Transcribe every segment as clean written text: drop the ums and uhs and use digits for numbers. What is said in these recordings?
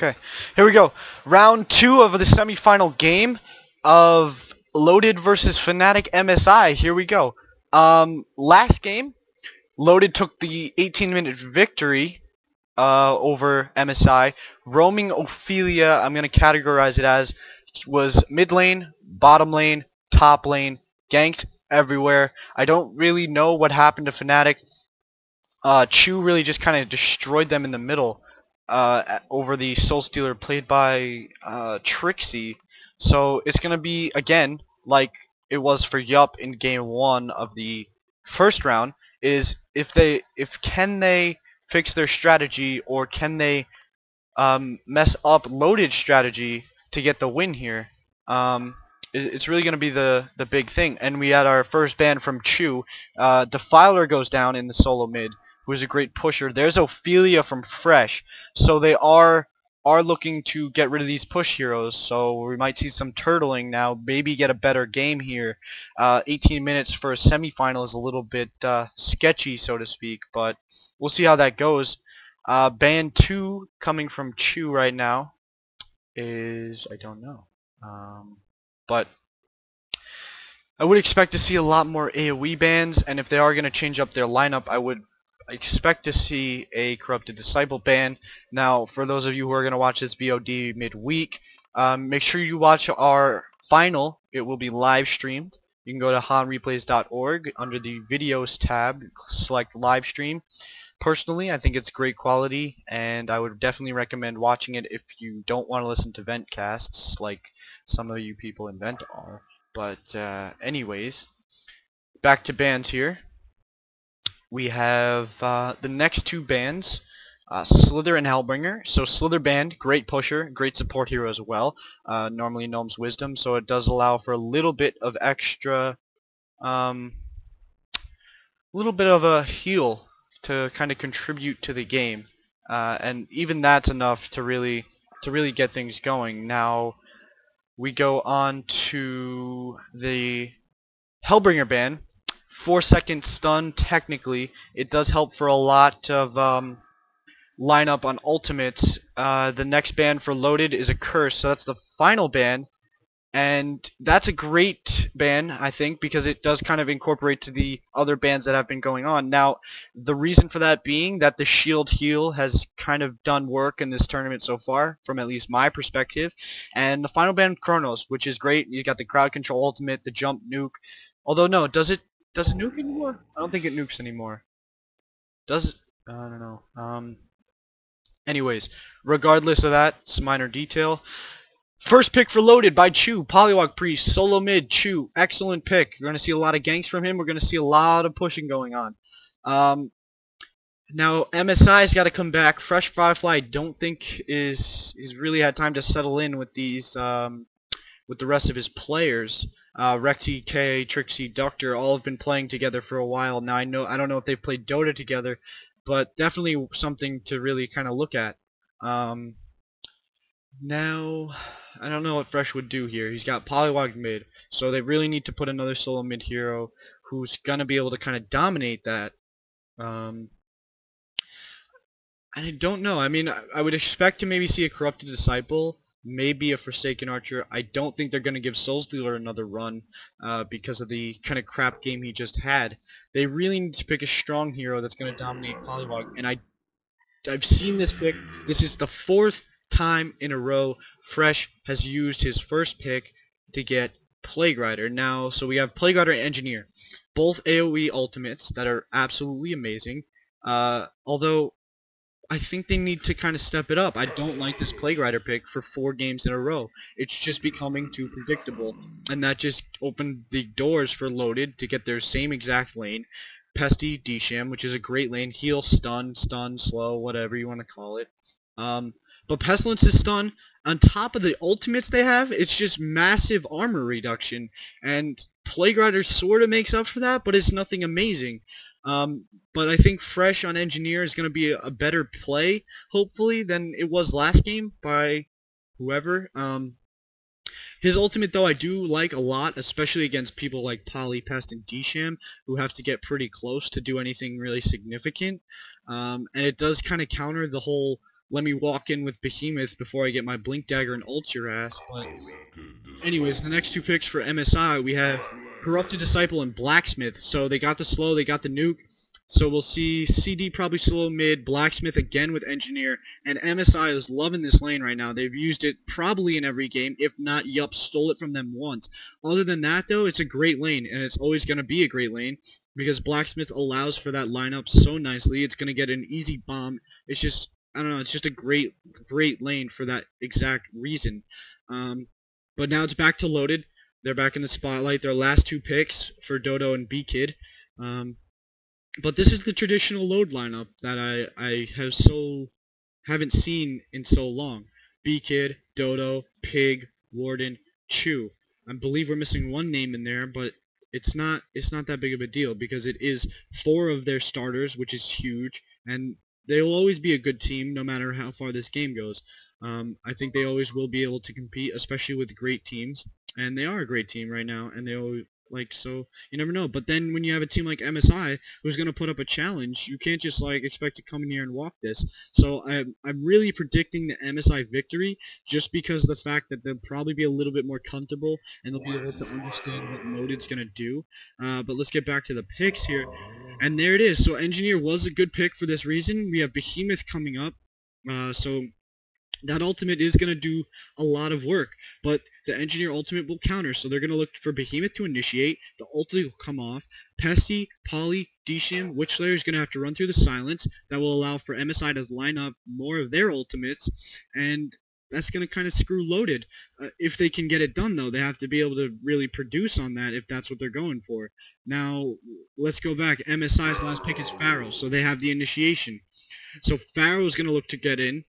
Okay, here we go. Round 2 of the semifinal game of Loaded versus Fnatic MSI. Here we go. Last game, Loaded took the 18-minute victory over MSI. Roaming Ophelia, I'm going to categorize it as, was mid lane, bottom lane, top lane, ganked everywhere. I don't really know what happened to Fnatic. Chu really just kind of destroyed them in the middle over the Soul Stealer played by Trixie. So it's going to be, again, like it was for Yup in game 1 of the first round, is can they fix their strategy, or can they mess up Loaded strategy to get the win here. It's really going to be the big thing. And we had our first ban from Chu. Defiler goes down in the solo mid, who is a great pusher. There's Ophelia from Fresh. So they are looking to get rid of these push heroes. So we might see some turtling now, maybe get a better game here. 18 minutes for a semifinal is a little bit sketchy, so to speak, but we'll see how that goes. Ban 2 coming from Chu right now is, I don't know. But I would expect to see a lot more AoE bans, and if they are going to change up their lineup, I would expect to see a Corrupted Disciple ban. Now, for those of you who are going to watch this VOD midweek, make sure you watch our final. It will be live streamed. You can go to honreplays.org under the videos tab, select live stream. Personally, I think it's great quality, and I would definitely recommend watching it if you don't want to listen to vent casts like some of you people in Vent are. But anyways, back to bans here. We have the next two bans, Slither and Hellbringer. So Slither banned, great pusher, great support hero as well. Normally Gnome's Wisdom, so it does allow for a little bit of extra, little bit of a heal to kind of contribute to the game, and even that's enough to really get things going. Now we go on to the Hellbringer ban. 4-second stun, technically it does help for a lot of lineup on ultimates. The next ban for Loaded is a Curse, so that's the final ban. And that's a great ban, I think, because it does kind of incorporate to the other bans that have been going on. Now, the reason for that being that the shield heal has kind of done work in this tournament so far, from at least my perspective. And the final ban, Chronos, which is great. You got the crowd control ultimate, the jump nuke. Although, no, does it nuke anymore? I don't think it nukes anymore. Does it? I don't know. Anyways, regardless of that, it's a minor detail. First pick for Loaded by Chu, Polywog Priest, solo mid, Chu, excellent pick. You're going to see a lot of ganks from him. We're going to see a lot of pushing going on. Now MSI's got to come back. Fresh Firefly, I don't think is really had time to settle in with these with the rest of his players. Rexy, K, Trixie, Doctor, all have been playing together for a while now. I don't know if they've played Dota together, but definitely something to really kind of look at. Now, I don't know what Fresh would do here. He's got Polywog mid, so they really need to put another solo mid hero who's gonna be able to kind of dominate that. And I don't know. I mean, I would expect to maybe see a Corrupted Disciple, maybe a Forsaken Archer. I don't think they're gonna give Soul Stealer another run because of the kind of crap game he just had. They really need to pick a strong hero that's gonna dominate Polywog, and I've seen this pick. This is the 4th time in a row Fresh has used his first pick to get Plague Rider. Now, so we have Plague Rider and Engineer, both AoE ultimates that are absolutely amazing. Although I think they need to kind of step it up. I don't like this Plague Rider pick for 4 games in a row. It's just becoming too predictable, and that just opened the doors for Loaded to get their same exact lane. Pesty, Dsham, which is a great lane. Heal, stun, slow, whatever you want to call it. But Pestilence's stun, on top of the ultimates they have, it's just massive armor reduction. And Plague Rider sort of makes up for that, but it's nothing amazing. But I think Fresh on Engineer is going to be a better play, hopefully, than it was last game by whoever. His ultimate, though, I do like a lot, especially against people like Poly, Pest, and Dsham, who have to get pretty close to do anything really significant. And it does kind of counter the whole let me walk in with Behemoth before I get my Blink Dagger and ult your ass. But anyways, the next two picks for MSI, we have Corrupted Disciple and Blacksmith. So they got the slow, they got the nuke. So we'll see CD probably slow mid, Blacksmith again with Engineer, and MSI is loving this lane right now. They've used it probably in every game, if not, yup, stole it from them once. Other than that, though, it's a great lane, and it's always going to be a great lane, because Blacksmith allows for that lineup so nicely. It's going to get an easy bomb. It's just, I don't know, it's just a great lane for that exact reason. But now it's back to Loaded. They're back in the spotlight. Their last two picks for Dodo and B-Kid. But this is the traditional load lineup that I haven't seen in so long. B-Kid, Dodo, Pig, Warden, Chew. I believe we're missing one name in there, but it's not that big of a deal because it is 4 of their starters, which is huge, and they'll always be a good team no matter how far this game goes. I think they always will be able to compete, especially with great teams, and they are a great team right now, and they always, so you never know. But then when you have a team like MSI who's going to put up a challenge, you can't just expect to come in here and walk this. So I'm really predicting the MSI victory just because of the fact that they'll probably be a little bit more comfortable and they'll be able to understand what Loaded's going to do. But let's get back to the picks here. And there it is. So Engineer was a good pick for this reason. We have Behemoth coming up. So that ultimate is going to do a lot of work, but the Engineer ultimate will counter, so they're going to look for Behemoth to initiate, the ultimate will come off, Pesty, Poly, Disham, Witchlayer is going to have to run through the silence, that will allow for MSI to line up more of their ultimates, and that's going to kind of screw Loaded. If they can get it done, though, they have to be able to really produce on that if that's what they're going for. Now, let's go back. MSI's last pick is Pharaoh, so they have the initiation. So Pharaoh is going to look to get in,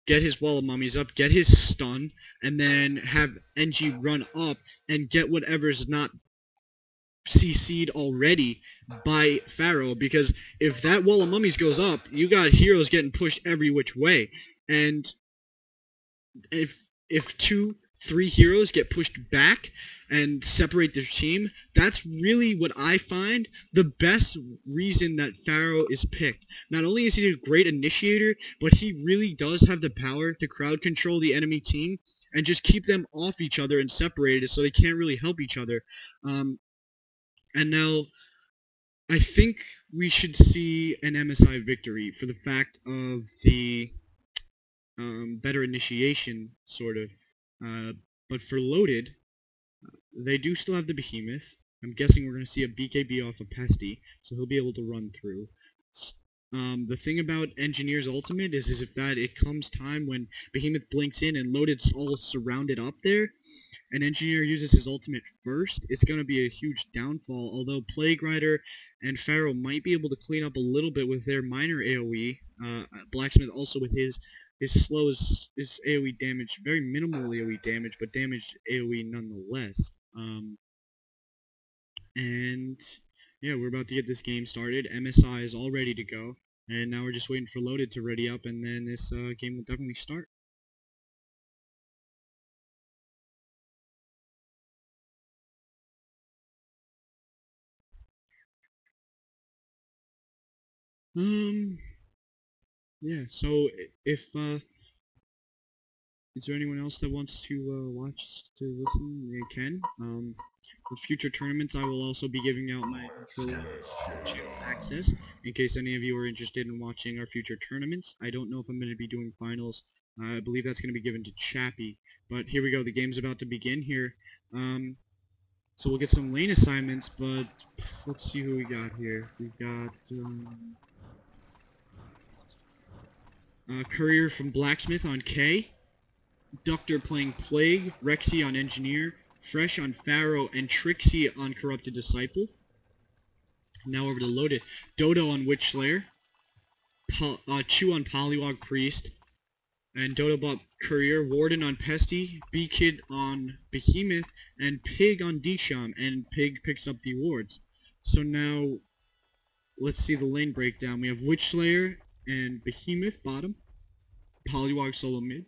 get his wall of mummies up, get his stun, and then have NG run up and get whatever's not CC'd already by Pharaoh, because if that wall of mummies goes up, you got heroes getting pushed every which way, and if 2, 3 heroes get pushed back and separate their team, that's really what I find the best reason that Pharaoh is picked. Not only is he a great initiator, but he really does have the power to crowd control the enemy team and just keep them off each other and separated so they can't really help each other. And now, I think we should see an MSI victory for the fact of the better initiation, sort of. But for Loaded, they do still have the Behemoth. I'm guessing we're going to see a BKB off of Pesty, so he'll be able to run through. The thing about Engineer's ultimate is if it comes time when Behemoth blinks in and Loaded's all surrounded up there, and Engineer uses his ultimate first, it's going to be a huge downfall, although Plague Rider and Pharaoh might be able to clean up a little bit with their minor AoE. Blacksmith also with his slow is AoE damage, very minimal AoE damage, but damaged AoE nonetheless. And yeah, we're about to get this game started. MSI is all ready to go, and now we're just waiting for Loaded to ready up, and then this game will definitely start. Yeah, so if is there anyone else that wants to listen? They can. For future tournaments, I will also be giving out my channel access in case any of you are interested in watching our future tournaments. I don't know if I'm going to be doing finals. I believe that's going to be given to Chappie. But here we go. The game's about to begin here. So we'll get some lane assignments, but let's see who we got here. We've got Courier from Blacksmith on K. Doctor playing Plague, Rexy on Engineer, Fresh on Pharaoh, and Trixie on Corrupted Disciple. Now over to Loaded. Dodo on Witchlayer, Chew on Polywog Priest, and Dodobot Courier, Warden on Pesty, B-Kid on Behemoth, and Pig on Disham, and Pig picks up the wards. So now, let's see the lane breakdown. We have Witchlayer and Behemoth bottom, Polywog solo mid,